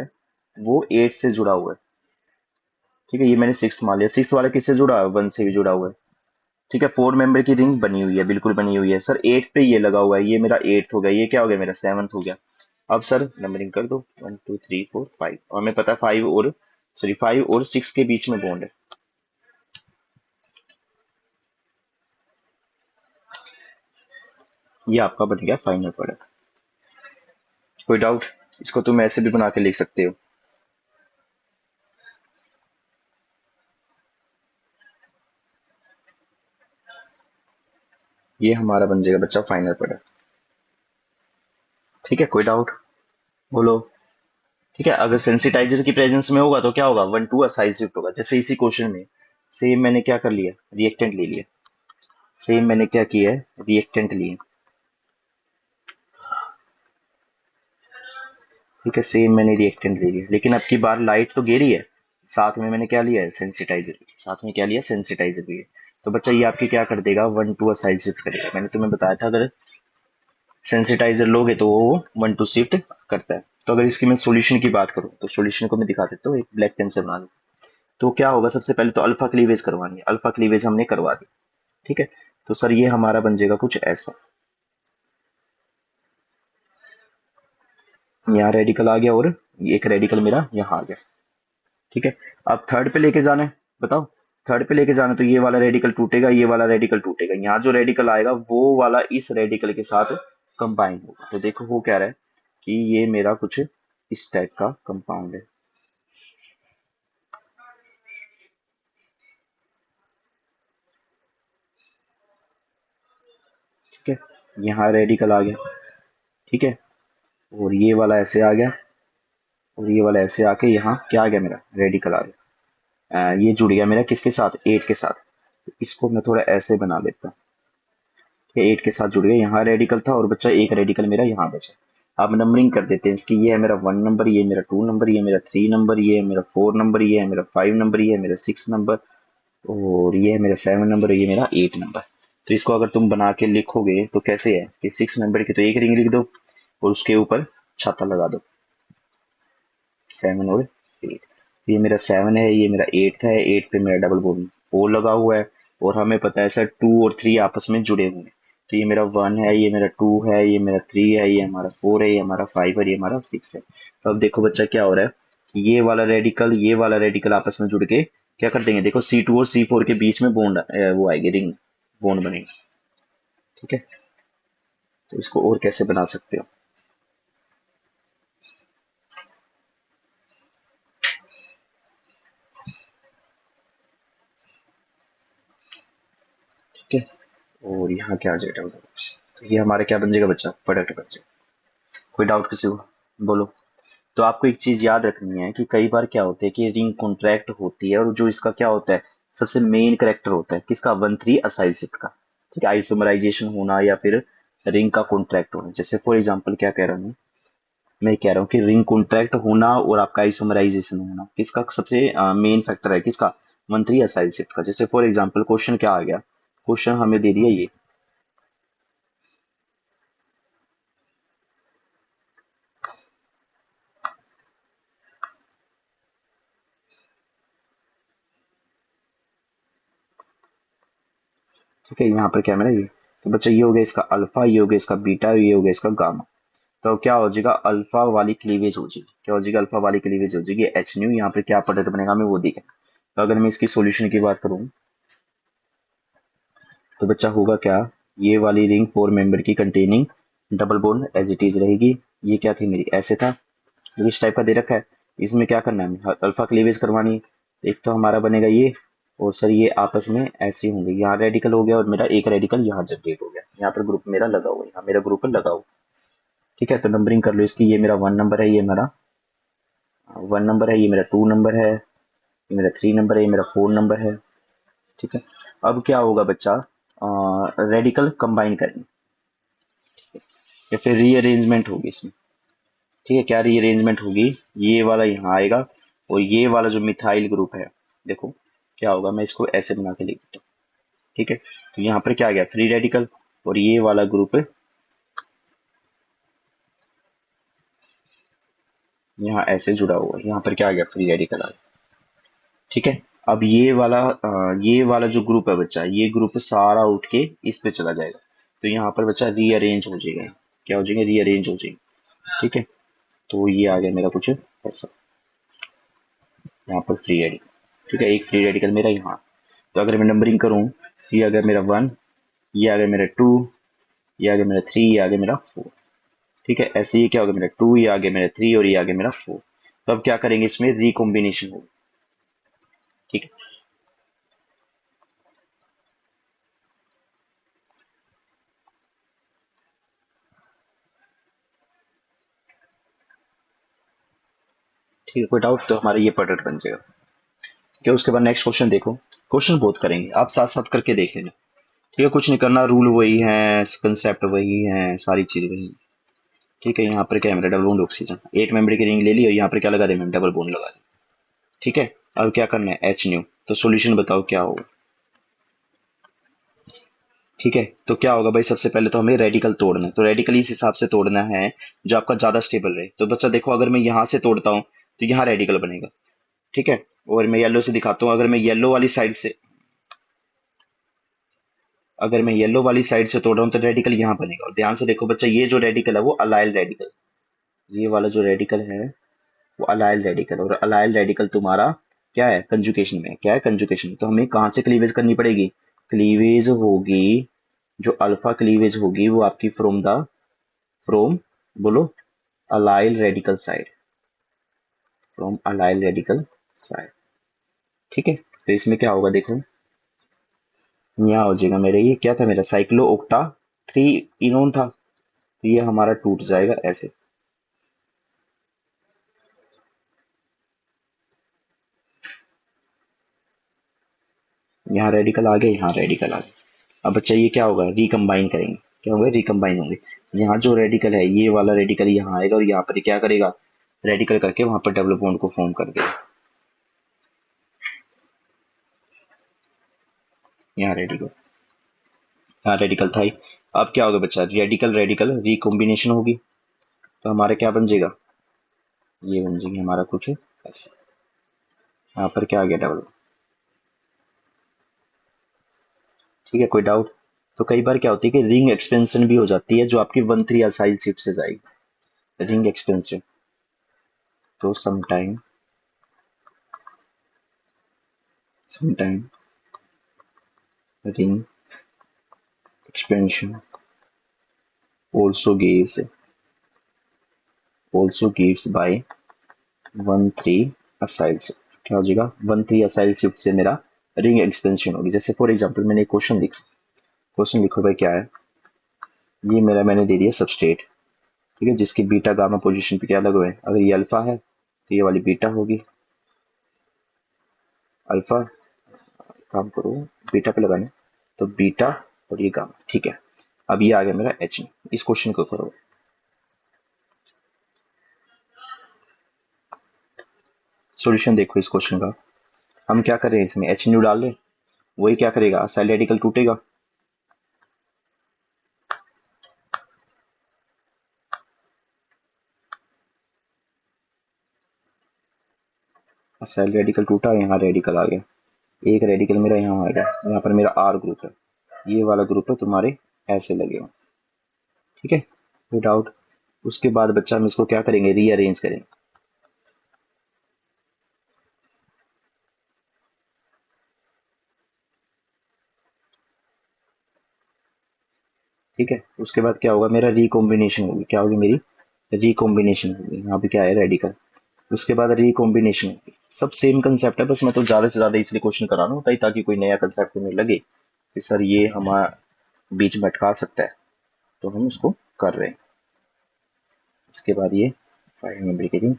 वो 8 से जुड़ा हुआ है। ठीक है, ये मैंने 6 मान लिया। 6 वाला किससे जुड़ा है, 1 से भी जुड़ा हुआ है। ठीक है, 4 मेंबर की रिंग बनी हुई है, बिल्कुल बनी हुई है। सर 8 पे ये लगा हुआ है, ये मेरा 8 हो गया, ये क्या हो गया मेरा 7 हो गया। अब सर नंबरिंग कर दो, 1 2 3 4 5, और हमें पता है 5 और सॉरी 5 और 6 के बीच में बॉन्ड है। ये आपका बन गया फाइनल प्रोडक्ट। कोई डाउट, इसको तुम ऐसे भी बना के लिख सकते हो। ये हमारा बन जाएगा बच्चा फाइनल प्रोडक्ट। ठीक है, कोई डाउट बोलो। ठीक है, अगर सेंसिटाइजर की प्रेजेंस में होगा तो क्या होगा, 1 2 असाइल शिफ्ट होगा। जैसे इसी क्वेश्चन में सेम मैंने क्या कर लिया, रिएक्टेंट ले लिया। सेम मैंने क्या किया है, रिएक्टेंट लिए। ठीक है, सेम मैंने रिएक्टेंट ले लिया, लेकिन अब की बार लाइट तो गिरी है, साथ में मैंने क्या लिया है, सेंसिटाइजर भी। साथ में क्या लिया, सेंसिटाइजर भी है। तो बच्चा ये आपकी क्या कर देगा, 1 2 असाइल शिफ्ट करेगा। मैंने तुम्हें बताया था अगर सेंसिटाइजर लोगे तो वो 1 2 शिफ्ट करता है। तो अगर इसकी मैं सॉल्यूशन की बात करूं तो सॉल्यूशन को मैं दिखा देता हूँ, एक ब्लैक पेन से बना दूं। तो क्या होगा, सबसे पहले तो अल्फा क्लीवेज करवानी है। अल्फा क्लीवेज हमने करवा दी। ठीक है, तो सर ये हमारा बन जाएगा कुछ ऐसा। यहाँ रेडिकल आ गया और एक रेडिकल मेरा यहाँ आ गया। ठीक है, अब थर्ड पे लेके जाना है, बताओ। थर्ड पे लेके जाना है, तो ये वाला रेडिकल टूटेगा, ये वाला रेडिकल टूटेगा। यहाँ जो रेडिकल आएगा वो वाला इस रेडिकल के साथ कंबाइन होगा। तो देखो वो कह रहा है कि ये मेरा कुछ इस टाइप का कंपाउंड है। ठीक है, यहाँ रेडिकल आ गया। ठीक है, और ये वाला ऐसे आ गया, और ये वाला ऐसे आके यहाँ क्या आ गया, मेरा रेडिकल आ गया। ये जुड़ गया मेरा किसके साथ, 8 के साथ। तो इसको मैं थोड़ा ऐसे बना लेता हूँ। ये 8 के साथ जुड़ गया, यहाँ रेडिकल था और बच्चा एक रेडिकल मेरा यहाँ बचा। अब नंबरिंग कर देते हैं इसकी। ये है मेरा 1 नंबर, ये मेरा 2 नंबर, ये मेरा 3 नंबर, ये है मेरा 4 नंबर, ये है मेरा 5 नंबर, ये है मेरा 6 नंबर, और ये है मेरा 7 नंबर, ये मेरा 8 नंबर। तो इसको अगर तुम बना के लिखोगे तो कैसे है कि 6 नंबर की तो एक रिंग लिख दो और उसके ऊपर छाता लगा दो, 7 और 8। ये मेरा 7 है, ये मेरा 8 है, 8 पे मेरा डबल बॉन्ड ओ लगा हुआ है, और हमें पता है सर 2 और 3 आपस में जुड़े हुए हैं। तो ये मेरा 1 है, ये मेरा 2 है, ये मेरा 3 है, ये हमारा 4 है, ये हमारा 5 और ये हमारा 6 है। तो अब देखो बच्चा क्या हो रहा है कि ये वाला रेडिकल आपस में जुड़ के क्या कर देंगे, देखो C2 और C4 के बीच में बॉन्ड वो आएगी, रिंग बॉन्ड बनेगा। ठीक है, तो इसको और कैसे बना सकते हो। ठीक है, और यहाँ क्या आ जाएगा, तो ये हमारा क्या बन जाएगा बच्चा, प्रोडक्ट बन जाएगा। कोई डाउट किसी को, बोलो। तो आपको एक चीज याद रखनी है कि कई बार क्या होता है कि रिंग कॉन्ट्रैक्ट होती है, और जो इसका क्या होता है, सबसे मेन करेक्टर होता है किसका, 1 3 असाइल शिफ्ट का। ठीक है, आइसोमराइजेशन होना या फिर रिंग का कॉन्ट्रैक्ट होना। जैसे फॉर एग्जांपल क्या कह रहा हूँ मैं कह रहा हूँ कि रिंग कॉन्ट्रैक्ट होना और आपका आइसोमराइजेशन होना किसका सबसे मेन फैक्टर है, किसका, 1 3 असाइल शिफ्ट का। जैसे फॉर एग्जांपल क्वेश्चन क्या आ गया, क्वेश्चन हमें दे दिया ये, ठीक है, यहाँ पर क्या मेरा ये, तो बच्चा ये हो गया इसका अल्फा, ये हो गया इसका बीटा, ये हो गया इसका गामा। तो क्या हो जाएगा, अल्फा वाली क्लीवेज हो जाएगी, क्या हो जाएगी, अल्फा वाली क्लीवेज हो जाएगी एच न्यू। यहाँ पे क्या प्रोडक्ट बनेगा हमें वो दिखेगा। तो अगर मैं इसकी सॉल्यूशन की बात करूँ तो बच्चा होगा क्या, ये वाली रिंग 4 मेंबर की containing double bond as it is रहेगी। ये क्या थी मेरी, ऐसे था, जो इस टाइप का दे रखा है। इसमें क्या करना है हमें, अल्फा क्लीवेज करवानी। एक तो हमारा बनेगा ये, और सर ये आपस में ऐसे होंगे, यहाँ रेडिकल हो गया और मेरा एक रेडिकल यहाँ जनरेट हो गया, यहाँ पर ग्रुप मेरा लगा हुआ है, यहाँ मेरा ग्रुप लगा हुआ। ठीक है, तो नंबरिंग कर लो इसकी। ये मेरा 1 नंबर है, ये मेरा 1 नंबर है, ये मेरा 2 नंबर है, ये मेरा 3 नंबर है, ये मेरा 4 नंबर है। ठीक है, अब क्या होगा बच्चा, रेडिकल कंबाइन करेंगे या फिर रीअरेंजमेंट होगी इसमें। ठीक है, क्या रीअरेंजमेंट होगी, ये वाला यहाँ आएगा और ये वाला जो मिथाइल ग्रुप है, देखो क्या होगा, मैं इसको ऐसे बना के लिख देता हूँ। ठीक है, तो यहाँ पर क्या आ गया, फ्री रेडिकल, और ये वाला ग्रुप यहाँ ऐसे जुड़ा हुआ है, यहाँ पर क्या आ गया, फ्री रेडिकल आ गया। ठीक है, अब ये वाला जो ग्रुप है बच्चा, ये ग्रुप सारा उठ के इस पे चला जाएगा, तो यहाँ पर बच्चा रीअरेंज हो जाएगा, क्या हो जाएगा, रीअरेंज हो जाएगा। ठीक है, तो ये आ गया मेरा कुछ ऐसा, यहाँ पर फ्री रेडिकल। ठीक है, एक फ्री रेडिकल मेरा यहाँ। तो अगर मैं नंबरिंग करूँ, ये आ गया मेरा 1, ये आ गया मेरा 2, ये आ गया मेरा 3, ये आ गया मेरा 4। ठीक है, ऐसे ये क्या हो गया मेरा 2, ये आ गया मेरा 3 और ये आ गया मेरा 4। तो अब क्या करेंगे, इसमें रिकॉम्बिनेशन होगा। ठीक है, ठीक है, कोई डाउट, तो हमारा ये प्रोडक्ट बन जाएगा। ठीक है, उसके बाद नेक्स्ट क्वेश्चन देखो, क्वेश्चन बहुत करेंगे, आप साथ साथ करके देख लेना। ठीक है, कुछ नहीं करना, रूल वही है, कंसेप्ट वही है, सारी चीज वही है। ठीक है, यहाँ पर क्या है मेरा डबल बॉन्ड ऑक्सीजन, 8 मेंबर की रिंग ले ली और यहाँ पर क्या लगा दे, मैंने डबल बॉन्ड लगा दिया। ठीक है, अब क्या करना है, एच न्यू। तो सॉल्यूशन बताओ क्या होगा। ठीक है, तो क्या होगा भाई, सबसे पहले तो हमें रेडिकल तोड़ना है, तो रेडिकल इस हिसाब से तोड़ना है जो आपका ज्यादा स्टेबल रहे। तो बच्चा देखो, अगर मैं यहाँ से तोड़ता हूँ तो यहाँ रेडिकल बनेगा। ठीक है, और मैं येलो से दिखाता हूँ, अगर मैं येलो वाली साइड से तोड़ रहा हूँ तो रेडिकल यहाँ बनेगा। और ध्यान से देखो बच्चा, ये जो रेडिकल है वो अलाइल रेडिकल, ये वाला जो रेडिकल है वो अलाइल रेडिकल, और अलाइल रेडिकल तुम्हारा क्या है, कंजुकेशन में, क्या है, कंजुकेशन। तो हमें कहाँ से क्लीवेज करनी पड़ेगी, क्लीवेज होगी, जो अल्फा क्लीवेज होगी वो आपकी फ्रोम बोलो allyl radical side, from allyl radical side. ठीक है, तो इसमें क्या होगा देखो, यहाँ हो जाएगा मेरे, ये क्या था मेरा, साइक्लो ओक्टा 3 इनोन था, तो ये हमारा टूट जाएगा ऐसे। यहाँ रेडिकल आ गया, यहाँ रेडिकल आ गया। अब बच्चा ये क्या होगा, रिकम्बाइन करेंगे, क्या होगा, रिकम्बाइन होंगे। यहाँ जो रेडिकल है ये वाला रेडिकल यहाँ आएगा और यहाँ पर क्या करेगा, रेडिकल करके वहां पर डबल बॉन्ड को फॉर्म कर देगा। यहाँ रेडिकल, हाँ रेडिकल था ही। अब क्या होगा बच्चा, रेडिकल रेडिकल रिकॉम्बिनेशन होगी, तो हमारा क्या बन जाएगा, ये बन जाएगी हमारा कुछ ऐसा। यहाँ पर क्या आ गया, डबल। ठीक है, कोई डाउट? तो कई बार क्या होती है कि रिंग एक्सपेंशन भी हो जाती है जो आपकी 1,3 असाइल शिफ्ट से जाएगी, रिंग एक्सपेंशन। तो sometime ring expansion also gives by 1,3 acyl shift। क्या हो जाएगा, 1,3 acyl shift से मेरा रिंग एक्सपेंशन होगी। जैसे फॉर एग्जांपल मैंने एक क्वेश्चन लिखा, क्वेश्चन लिखो भाई क्या है, ये मेरा मैंने दे दिया सबस्ट्रेट, ठीक है, जिसकी बीटा गामा पोजीशन पे क्या लगे हुए हैं। अगर ये अल्फा है तो ये वाली बीटा होगी, अल्फा, काम करो बीटा पे लगाने, तो बीटा और ये गामा, ठीक है। अब ये आ गया मेरा एच। इस क्वेश्चन को करो, सॉल्यूशन देखो इस क्वेश्चन का। हम क्या कर रहे हैं, इसमें एच न्यू डाल दें, वही क्या करेगा, असाइल रेडिकल टूटेगा, असाइल रेडिकल टूटा, यहाँ रेडिकल आ गया, एक रेडिकल मेरा यहाँ आ गया, यहाँ पर मेरा आर ग्रुप है, ये वाला ग्रुप है तुम्हारे ऐसे लगे हो, ठीक है, विदाउट। उसके बाद बच्चा हम इसको क्या करेंगे, रीअरेंज करेंगे। ठीक है, उसके बाद क्या होगा, मेरा रिकॉम्बिनेशन होगी, क्या होगी मेरी, रिकॉम्बिनेशन होगी, यहाँ पे क्या है रेडिकल, उसके बाद रिकॉम्बिनेशन होगी। सब सेम कंसेप्ट है, बस मैं तो ज्यादा से ज्यादा इसलिए क्वेश्चन करा रहा हूँ ताकि कोई नया कंसेप्ट नहीं लगे कि सर ये हमारा बीच में अटका सकता है, तो हम उसको कर रहे हैं। इसके बाद ये 5 नंबर की रिंग,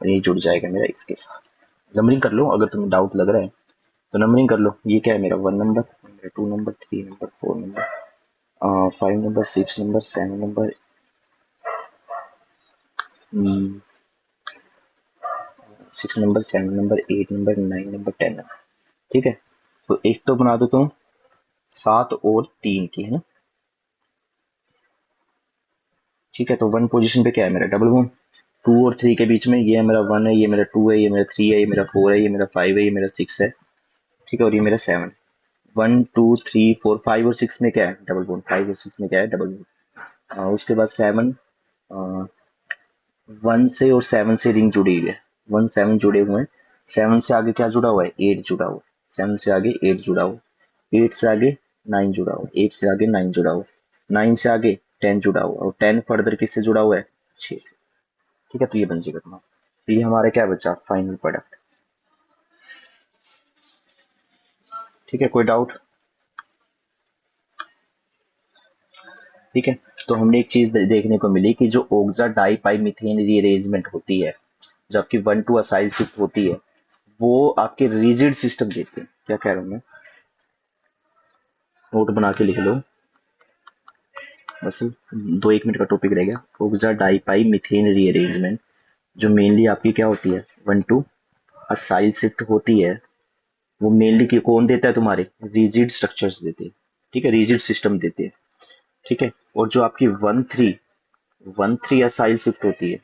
और ये जुड़ जाएगा मेरा इसके साथ। नंबरिंग कर लो अगर तुम्हें डाउट लग रहा है तो नंबरिंग कर लो। ये क्या है मेरा 1 number, 2 number, 3 number, 4 number, 5 number, 6 number, 7 number, 6 number, 7 number, 8 number, 9 number, 10 number. ठीक है, तो एक तो बना दो तुम 7 और 3 की, है ना। ठीक है, तो 1 पोजीशन पे क्या है मेरा डबल बॉन्ड, 2 और 3 के बीच में ये है मेरा 1 है, ये मेरा 2 है, ये मेरा 3 है, ये मेरा 4 है, ये मेरा 5 है, ये मेरा 6 है। ठीक है, और ये मेरा 7। 1 2 3 4 5 और 6 में क्या है डबल बॉन्ड, 5 और 6 में क्या है डबल बॉन्ड। उसके बाद 7, 1 से और 7 से रिंग जुड़ी हुई है, 1 7 जुड़े हुए हैं। 7 से आगे क्या जुड़ा हुआ है, 8 जुड़ा हुआ है। 7 से आगे 8 जुड़ा हुआ, 8 से आगे 9 जुड़ा हुआ, 8 से आगे 9 जुड़ा हुआ, 9 से आगे 10 जुड़ा हुआ, और 10 फर्दर किससे जुड़ा हुआ है, 6 से। ठीक है, तो ये बन जाएगा तुम्हारा, तो ये हमारा क्या बचा, फाइनल प्रोडक्ट। ठीक है, कोई डाउट? ठीक है, तो हमने एक चीज देखने को मिली कि जो ओक्सा डाई पाई मीथेन रीअरेंजमेंट होती है, जो आपकी 1 2 असाइल शिफ्ट होती है, वो आपके रिजिड सिस्टम देते हैं। क्या कह रहा हूँ मैं, नोट बना के लिख लो, बस 2 1 मिनट का टॉपिक रह गया। ओक्सा डाई पाई मीथेन रीअरेंजमेंट जो मेनली आपकी क्या होती है, 1 2 असाइल शिफ्ट होती है, वो मेनली कौन देता है, तुम्हारे रिजिड स्ट्रक्चर्स देते हैं। ठीक है, रिजिड सिस्टम देते हैं। ठीक है, और जो आपकी 1 3 असाइल शिफ्ट होती है,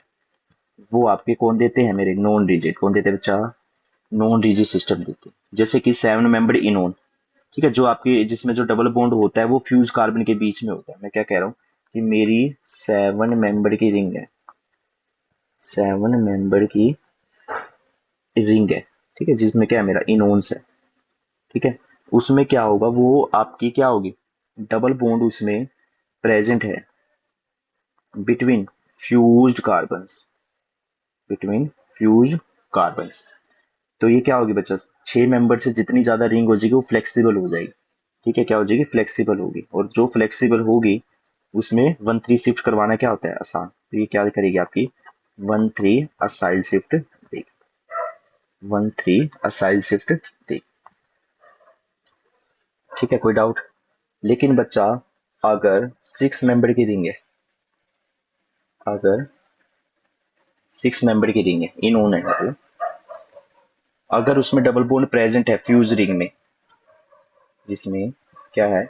वो आपके कौन देते हैं, मेरे नॉन रिजिड। कौन देते हैं बच्चा, नॉन रिजिड सिस्टम देते हैं। जैसे कि 7 मेंबर्ड इनोन, ठीक है, जो आपके जिसमें जो डबल बॉन्ड होता है वो फ्यूज कार्बन के बीच में होता है। मैं क्या कह रहा हूँ कि मेरी 7 मेंबर की रिंग है, 7 मेंबर की रिंग है, ठीक है, जिसमें क्या है मेरा इनोन्स है। ठीक है, उसमें क्या होगा, वो आपकी क्या होगी, डबल बॉन्ड उसमें प्रेजेंट है between fused carbons, between fuse carbons. तो ये क्या होगी बच्चा, 6 मेंबर से जितनी ज्यादा रिंग हो जाएगी वो फ्लेक्सिबल हो जाएगी। ठीक है, क्या हो जाएगी, फ्लेक्सिबल होगी, और जो फ्लेक्सिबल होगी उसमें 1 3 शिफ्ट करवाना क्या होता है, आसान। तो ये क्या करेगी आपकी 1 3 असाइल शिफ्ट देगी, 1 3 असाइल शिफ्ट देगी। ठीक है, कोई डाउट? लेकिन बच्चा अगर 6 मेंबर की रिंग है, अगर 6 मेंबर की रिंग है, इनोन है मतलब, अगर उसमें डबल बॉन्ड प्रेजेंट है फ्यूज रिंग में, जिसमें क्या है,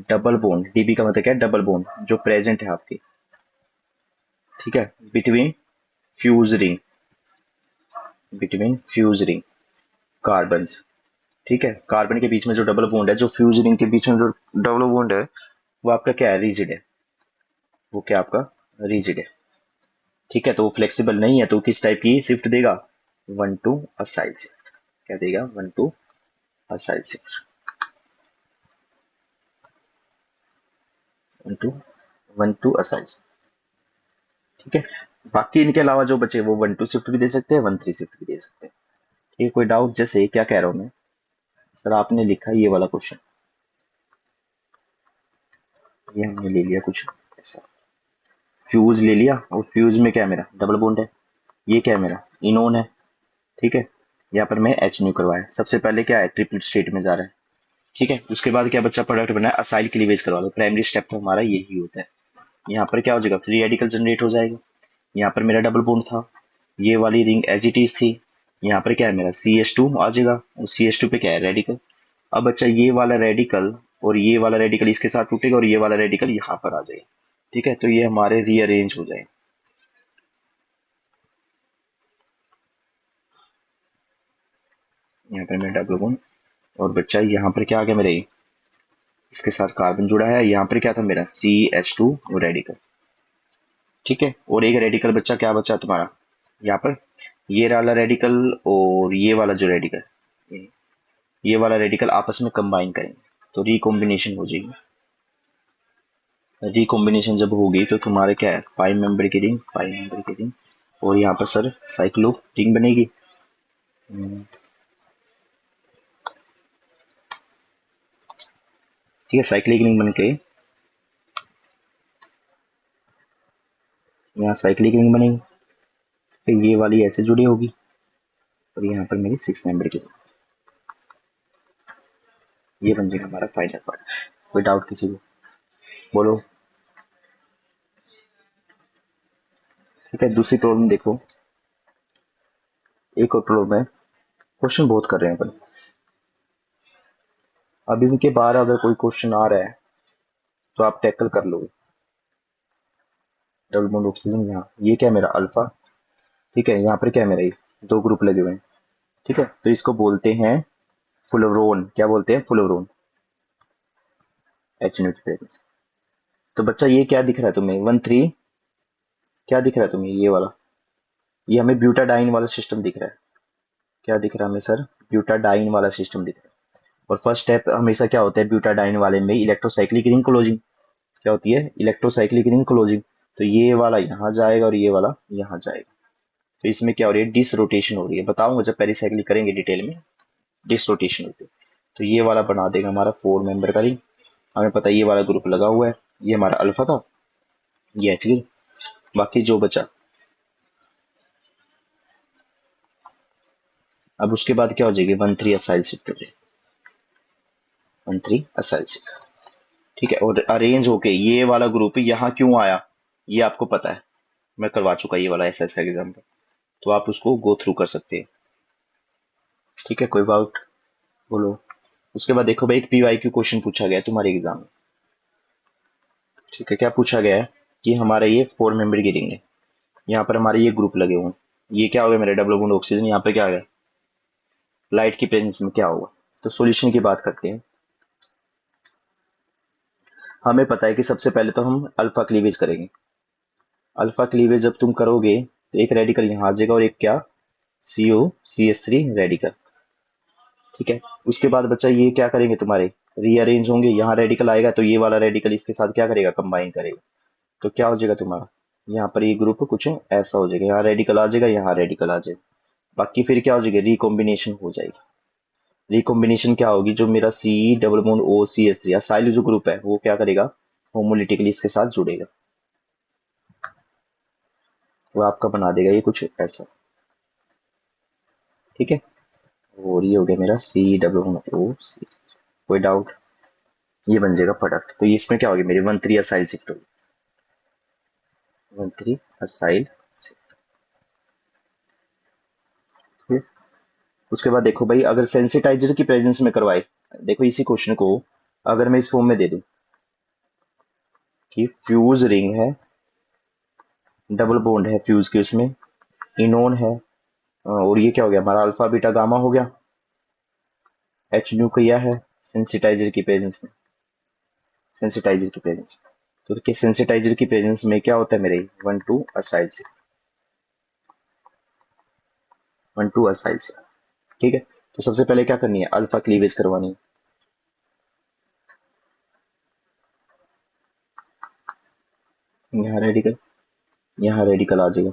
डबल बॉन्ड, डीबी का मतलब क्या है, डबल बॉन्ड जो प्रेजेंट है आपके, ठीक है, between fuse ring, between fuse ring carbon, ठीक है, कार्बन के बीच में जो डबल बॉन्ड है, जो फ्यूज रिंग के बीच में जो डबल बॉन्ड है, वो आपका क्या है, रिजिड है, वो क्या आपका रिजिड है, ठीक है, तो वो फ्लेक्सिबल नहीं है, तो किस टाइप की शिफ्ट देगा, 1 to असाइड शिफ्ट, क्या देगा, 1 to aside shift, 1 to aside, ठीक है। बाकी इनके अलावा जो बचे वो 1 2 शिफ्ट भी दे सकते हैं, 1 3 शिफ्ट भी दे सकते हैं, ठीक है। कोई डाउट, जैसे क्या कह रहा हूँ मैं, सर आपने लिखा ये वाला क्वेश्चन, ये हमने ले लिया कुछ ऐसा, फ्यूज ले लिया, और फ्यूज में क्या है, मेरा डबल बॉन्ड है, ये क्या है, मेरा इनोन है, ठीक है। यहाँ पर मैं एच न्यू करवाया, सबसे पहले क्या है, ट्रिपल स्टेट में जा रहा है, ठीक है। उसके बाद क्या बच्चा, प्रोडक्ट बना है, असाइल क्लीवेज करवा लो, प्राइमरी स्टेप तो हमारा यही होता है। यहाँ पर क्या हो जाएगा, फ्री रेडिकल जनरेट हो जाएगा, यहाँ पर मेरा डबल बॉन्ड था, ये वाली रिंग एज इट इज थी, यहाँ पर क्या है, मेरा CH2 आ जाएगा, और CH2 पे क्या है, रेडिकल। अब बच्चा ये वाला रेडिकल और ये वाला रेडिकल इसके साथ टूटेगा, और ये वाला रेडिकल यहाँ पर आ जाएगा, ठीक है, तो ये हमारे रीअरेंज हो जाए, यहाँ पर मेरा डबल बॉन्ड, और बच्चा यहाँ पर क्या आ गया मेरे, इसके साथ कार्बन जुड़ा है, यहाँ पर क्या था मेरा, CH2 रेडिकल, ठीक है। और एक रेडिकल बच्चा क्या बचा तुम्हारा, यहाँ पर ये वाला रेडिकल और ये वाला जो रेडिकल, ये वाला रेडिकल आपस में कंबाइन करेंगे, तो रिकॉम्बिनेशन हो जाएगी। रिकॉम्बिनेशन जब होगी तो तुम्हारे क्या है, 5 मेंबर की रिंग, 5 मेंबर की रिंग, और यहाँ पर सर साइक्लो रिंग बनेगी। ठीक है, साइक्लिक रिंग बन के यहाँ साइक्लिक रिंग बनेगी, फिर ये वाली ऐसे जुड़ी होगी, और यहाँ पर मेरी 6 मेंबर की रिंग, ये बन जाएगा हमारा फाइनल पार्ट। कोई डाउट किसी को, बोलो। ठीक है, दूसरी प्रॉब्लम देखो, एक और प्रॉब्लम है, क्वेश्चन बहुत कर रहे हैं अपन, अब इनके बाहर अगर कोई क्वेश्चन आ रहा है तो आप टैकल कर लोगे। डबल बॉन्ड ऑक्सीजन, यहाँ ये क्या है, मेरा अल्फा, ठीक है, यहाँ पर क्या है, मेरा ये दो ग्रुप लगे हुए हैं, ठीक है, तो इसको बोलते हैं फ्लोरोन, क्या बोलते हैं, फ्लोरोन, एच न्यू की प्रेजेंस। तो बच्चा ये क्या दिख रहा है तुम्हें, 1 3, क्या दिख रहा है तुम्हें, ये वाला, ये हमें ब्यूटाडाइन वाला सिस्टम दिख रहा है, क्या दिख रहा है हमें सर, ब्यूटाडाइन वाला सिस्टम दिख रहा है। और फर्स्ट स्टेप हमेशा क्या होता है ब्यूटाडाइन वाले में, इलेक्ट्रोसाइक्लिक रिंग क्लोजिंग, क्या होती है, इलेक्ट्रोसाइक्लिक रिंग क्लोजिंग, तो ये वाला यहाँ जाएगा और ये वाला यहाँ जाएगा, तो इसमें क्या हो रही है, डिस रोटेशन हो रही है, बताऊंगा जब पेरिसाइक्लिक करेंगे डिटेल में, डिस रोटेशन होती है। तो ये वाला बना देगा हमारा 4 मेंबर का रिंग, हमें पता है ये वाला ग्रुप लगा हुआ है, ये हमारा अल्फा था, ये एच ग्रुप, बाकी जो बचा, अब उसके बाद क्या हो जाएगी, 1 3 असाइल शिफ्ट हो जाएगी, 1 3 असाइल शिफ्ट, ठीक है। और अरेंज होके ये वाला ग्रुप यहाँ क्यों आया, ये आपको पता है, मैं करवा चुका ये वाला ऐसा ऐसा एग्जाम्पल, तो आप उसको गो थ्रू कर सकते हैं, ठीक है। कोई डाउट, बोलो। उसके बाद देखो भाई, एक PYQ क्वेश्चन पूछा गया है तुम्हारे एग्जाम में, ठीक है, क्या पूछा गया है कि हमारा ये 4 मेंबर की रिंग है, यहाँ पर हमारे ये ग्रुप लगे हुए हैं, ये क्या हो गया मेरे डबल बॉन्ड ऑक्सीजन, यहाँ पे क्या आ गया, लाइट की प्रेजेंस में क्या होगा। तो सॉल्यूशन की बात करते हैं, हमें पता है कि सबसे पहले तो हम अल्फा क्लीवेज करेंगे, अल्फा क्लीवेज जब तुम करोगे तो एक रेडिकल यहाँ आ जाएगा, और एक क्या, COCH3 रेडिकल, ठीक है। उसके बाद बच्चा ये क्या करेंगे तुम्हारे, रीअरेंज होंगे, यहाँ रेडिकल आएगा तो ये वाला रेडिकल इसके साथ क्या करेगा, कंबाइन करेगा, तो क्या हो जाएगा तुम्हारा, यहाँ पर ये ग्रुप कुछ ऐसा हो जाएगा, यहाँ रेडिकल आ जाएगा, यहाँ रेडिकल आ जाएगा, बाकी फिर क्या हो जाएगा, रिकॉम्बिनेशन हो जाएगी। रिकॉम्बिनेशन क्या होगी, जो मेरा C double bond OCH3 acyl जो ग्रुप है वो क्या करेगा, होमोलिटिकली इसके साथ जुड़ेगा, वो आपका बना देगा ये कुछ ऐसा, ठीक है। और ये हो गया मेरा C डबल बॉन्ड O, कोई डाउट, ये बन जाएगा प्रोडक्ट। तो ये इसमें क्या होगी मेरी 1,3 असाइल शिफ्ट होगी, 1,3 असाइल शिफ्ट। ठीक है? उसके बाद देखो भाई, अगर सेंसिटाइजर की प्रेजेंस में करवाए, देखो इसी क्वेश्चन को अगर मैं इस फॉर्म में दे दूं कि फ्यूज रिंग है, डबल बॉन्ड है फ्यूज के उसमें, इनोन है, और ये क्या हो गया हमारा अल्फा बीटा गामा हो गया, एच न्यू किया है सेंसिटाइजर की प्रेजेंस में, सेंसिटाइजर की प्रेजेंस में। तो देखिए सेंसिटाइजर की प्रेजेंस में क्या होता है मेरे 1,2 असाइल से, 1,2 असाइल से। ठीक है, तो सबसे पहले क्या करनी है, अल्फा क्लीवेज करवानी है। यहाँ रेडिकल, यहाँ रेडिकल आ जाएगा।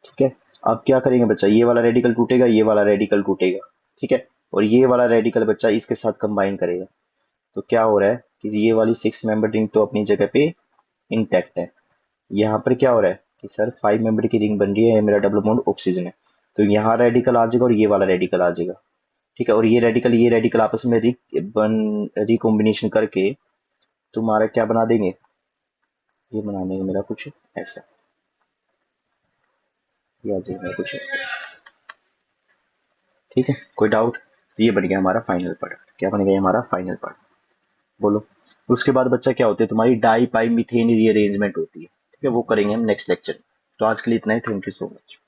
ठीक है, अब क्या करेंगे बच्चा, ये वाला रेडिकल टूटेगा, ये वाला रेडिकल टूटेगा। ठीक है, और ये वाला रेडिकल बच्चा इसके साथ कंबाइन करेगा। तो क्या हो रहा है कि ये वाली 6 मेंबर रिंग तो अपनी जगह पे इंटैक्ट है। यहाँ पर क्या हो रहा है कि सर 5 मेंबर की रिंग बन रही है, मेरा डबल बॉन्ड ऑक्सीजन है। तो यहाँ रेडिकल आ जाएगा और ये वाला रेडिकल आ जाएगा। ठीक है, और ये रेडिकल आपस में रिकॉम्बिनेशन करके तुम्हारा क्या बना देंगे, ये बना देंगे मेरा कुछ ऐसा, ये आ जाएगा मेरा कुछ। ठीक है, कोई डाउट? तो ये बन गया हमारा फाइनल प्रोडक्ट। क्या बन गया हमारा फाइनल प्रोडक्ट, बोलो। उसके बाद बच्चा क्या होती है तुम्हारी डाई पाई मीथेन रीअरेंजमेंट होती है। ठीक है, वो करेंगे हम नेक्स्ट लेक्चर। तो आज के लिए इतना ही, थैंक यू सो मच।